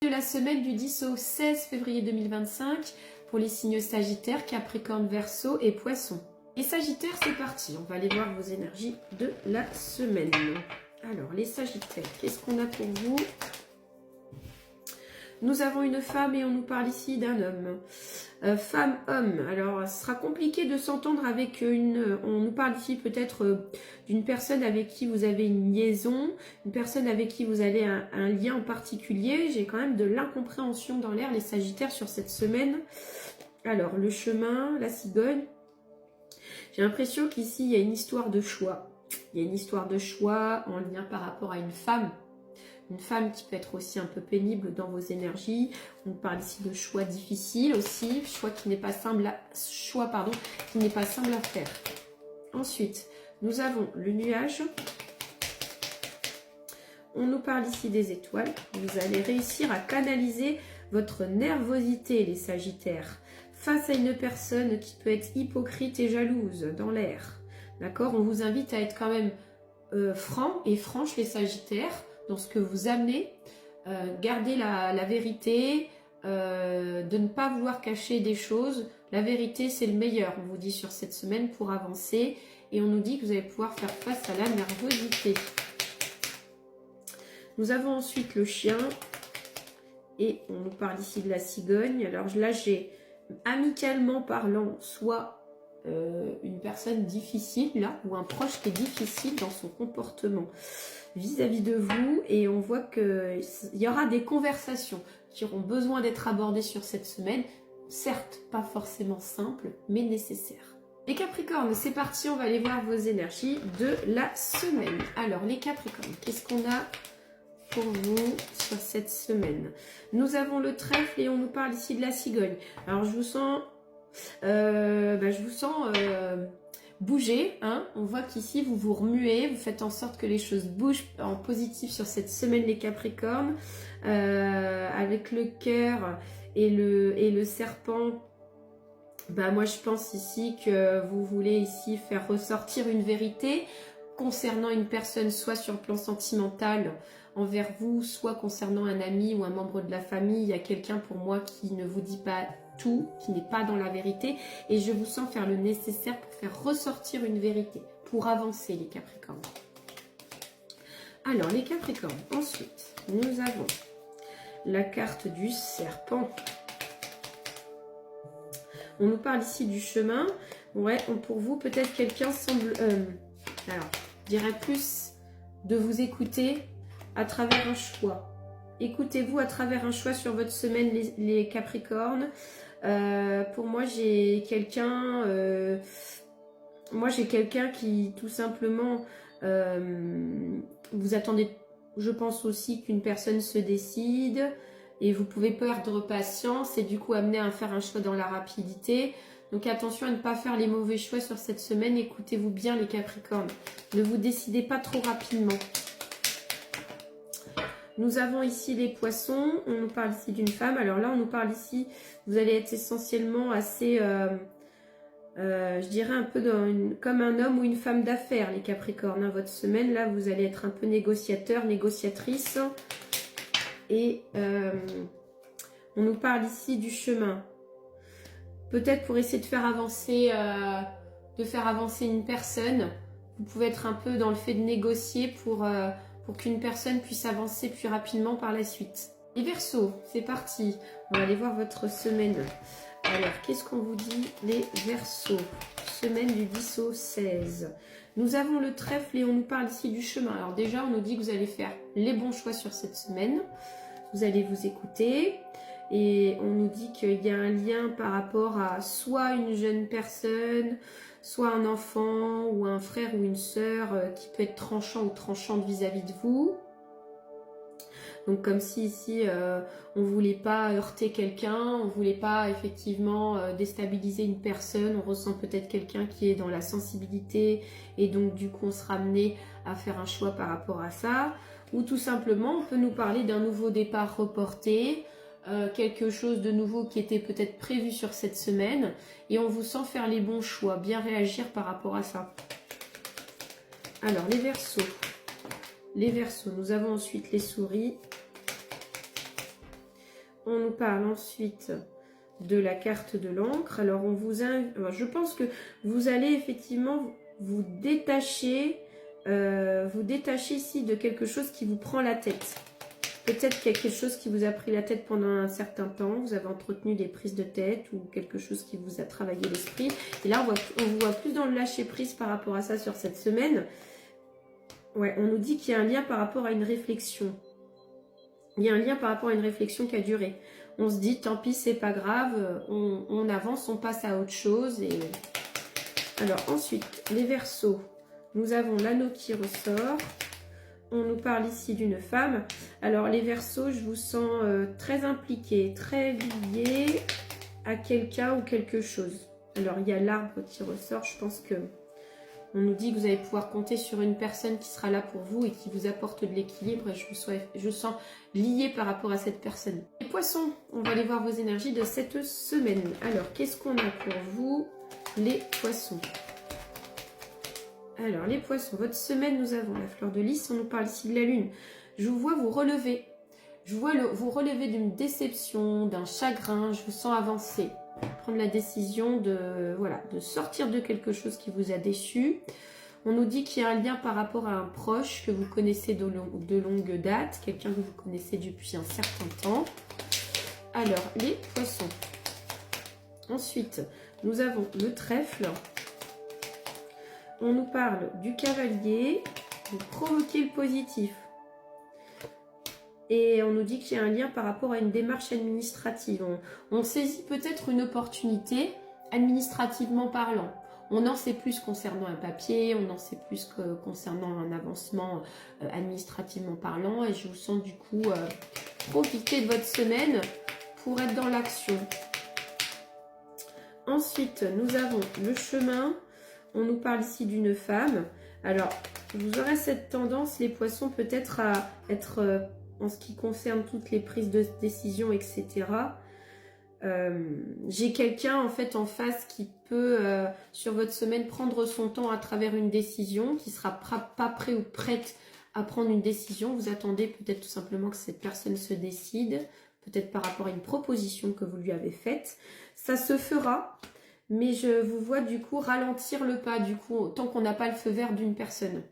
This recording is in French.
De la semaine du 10 au 16 février 2025 pour les signes Sagittaire, Capricorne, Verseau et Poisson. Et Sagittaire, c'est parti. On va aller voir vos énergies de la semaine. Alors, les Sagittaires, qu'est-ce qu'on a pour vous? Nous avons une femme et on nous parle ici d'un homme. Femme-homme. Alors, ce sera compliqué de s'entendre avec une... On nous parle ici peut-être d'une personne avec qui vous avez une liaison, une personne avec qui vous avez un lien en particulier. J'ai quand même de l'incompréhension dans l'air, les Sagittaires, sur cette semaine. Alors, le chemin, la cigogne. J'ai l'impression qu'ici, il y a une histoire de choix. Il y a une histoire de choix en lien par rapport à une femme. Une femme qui peut être aussi un peu pénible dans vos énergies. On parle ici de choix difficiles aussi, choix qui n'est pas simple à faire. Ensuite, nous avons le nuage. On nous parle ici des étoiles. Vous allez réussir à canaliser votre nervosité, les Sagittaires, face à une personne qui peut être hypocrite et jalouse dans l'air. D'accord? On vous invite à être quand même franc et franche, les Sagittaires, dans ce que vous amenez, gardez la vérité, de ne pas vouloir cacher des choses. La vérité, c'est le meilleur, on vous dit sur cette semaine pour avancer. Et on nous dit que vous allez pouvoir faire face à la nervosité. Nous avons ensuite le chien. Et on nous parle ici de la cigogne. Alors là, j'ai amicalement parlant, soit une personne difficile, là, ou un proche qui est difficile dans son comportement vis-à-vis de vous, et on voit qu'il y aura des conversations qui auront besoin d'être abordées sur cette semaine, certes pas forcément simples, mais nécessaires. Les Capricornes, c'est parti, on va aller voir vos énergies de la semaine. Alors les Capricornes, qu'est-ce qu'on a pour vous sur cette semaine? Nous avons le trèfle et on nous parle ici de la cigogne. Alors je vous sens... bouger, hein. On voit qu'ici vous vous remuez, vous faites en sorte que les choses bougent en positif sur cette semaine, les Capricornes, avec le cœur et le serpent. Moi je pense ici que vous voulez ici faire ressortir une vérité concernant une personne, soit sur le plan sentimental envers vous, soit concernant un ami ou un membre de la famille. Il y a quelqu'un pour moi qui ne vous dit pas tout, qui n'est pas dans la vérité, et je vous sens faire le nécessaire pour faire ressortir une vérité, pour avancer, les Capricornes. Alors les Capricornes, ensuite nous avons la carte du serpent. On nous parle ici du chemin. Ouais, pour vous peut-être quelqu'un semble alors je dirais plus de vous écouter à travers un choix. Écoutez-vous à travers un choix sur votre semaine, les Capricornes. Pour moi, j'ai quelqu'un qui, tout simplement, vous attendez, je pense aussi qu'une personne se décide et vous pouvez perdre patience et du coup amener à faire un choix dans la rapidité. Donc attention à ne pas faire les mauvais choix sur cette semaine. Écoutez-vous bien, les Capricornes. Ne vous décidez pas trop rapidement. Nous avons ici les Poissons, on nous parle ici d'une femme. Alors là, on nous parle ici, vous allez être essentiellement assez, je dirais un peu comme un homme ou une femme d'affaires, les Capricornes. Hein. Votre semaine, là, vous allez être un peu négociateur, négociatrice. Et on nous parle ici du chemin. Peut-être pour essayer de faire avancer une personne. Vous pouvez être un peu dans le fait de négocier pour qu'une personne puisse avancer plus rapidement par la suite. Les Verseaux, c'est parti. On va aller voir votre semaine. Alors, qu'est-ce qu'on vous dit, les Verseaux? Semaine du 10 au 16. Nous avons le trèfle et on nous parle ici du chemin. Alors déjà, on nous dit que vous allez faire les bons choix sur cette semaine. Vous allez vous écouter. Et on nous dit qu'il y a un lien par rapport à soit une jeune personne, soit un enfant ou un frère ou une sœur qui peut être tranchant ou tranchante vis-à-vis de vous. Donc comme si ici on ne voulait pas heurter quelqu'un, on ne voulait pas effectivement déstabiliser une personne, on ressent peut-être quelqu'un qui est dans la sensibilité et donc du coup on sera amené à faire un choix par rapport à ça. Ou tout simplement on peut nous parler d'un nouveau départ reporté, quelque chose de nouveau qui était peut-être prévu sur cette semaine et on vous sent faire les bons choix, bien réagir par rapport à ça. Alors les Verseaux, nous avons ensuite les souris On nous parle ensuite de la carte de l'encre. Alors, je pense que vous allez effectivement vous détacher ici de quelque chose qui vous prend la tête. Peut-être quelque chose qui vous a pris la tête pendant un certain temps. Vous avez entretenu des prises de tête ou quelque chose qui vous a travaillé l'esprit. Et là, on vous voit plus dans le lâcher-prise par rapport à ça sur cette semaine. Ouais, on nous dit qu'il y a un lien par rapport à une réflexion. Il y a un lien par rapport à une réflexion qui a duré. On se dit, tant pis, c'est pas grave. On avance, on passe à autre chose. Et... Alors, ensuite, les Verseaux. Nous avons l'anneau qui ressort. On nous parle ici d'une femme. Alors, les Verseaux, je vous sens très impliqués, très liés à quelqu'un ou quelque chose. Alors, il y a l'arbre qui ressort. Je pense que on nous dit que vous allez pouvoir compter sur une personne qui sera là pour vous et qui vous apporte de l'équilibre. Et je vous sens lié par rapport à cette personne. Les Poissons, on va aller voir vos énergies de cette semaine. Alors, qu'est-ce qu'on a pour vous, les Poissons ? Alors, les Poissons, votre semaine, nous avons la fleur de lys. On nous parle ici de la lune. Je vous vois vous relever. Je vois vous relever d'une déception, d'un chagrin. Je vous sens avancer. Prendre la décision de sortir de quelque chose qui vous a déçu. On nous dit qu'il y a un lien par rapport à un proche que vous connaissez de longue date. Quelqu'un que vous connaissez depuis un certain temps. Alors, les Poissons. Ensuite, nous avons le trèfle. On nous parle du cavalier, vous provoquez le positif. Et on nous dit qu'il y a un lien par rapport à une démarche administrative. On saisit peut-être une opportunité administrativement parlant. On en sait plus concernant un papier, on en sait plus concernant un avancement administrativement parlant. Et je vous sens du coup profiter de votre semaine pour être dans l'action. Ensuite, nous avons le chemin. On nous parle ici d'une femme. Alors, vous aurez cette tendance, les Poissons, peut-être à être, en ce qui concerne toutes les prises de décision, etc. J'ai quelqu'un, en fait, en face qui peut, sur votre semaine, prendre son temps à travers une décision, qui ne sera pas prêt ou prête à prendre une décision. Vous attendez peut-être tout simplement que cette personne se décide, peut-être par rapport à une proposition que vous lui avez faite. Ça se fera. Mais je vous vois du coup ralentir le pas, du coup, tant qu'on n'a pas le feu vert d'une personne.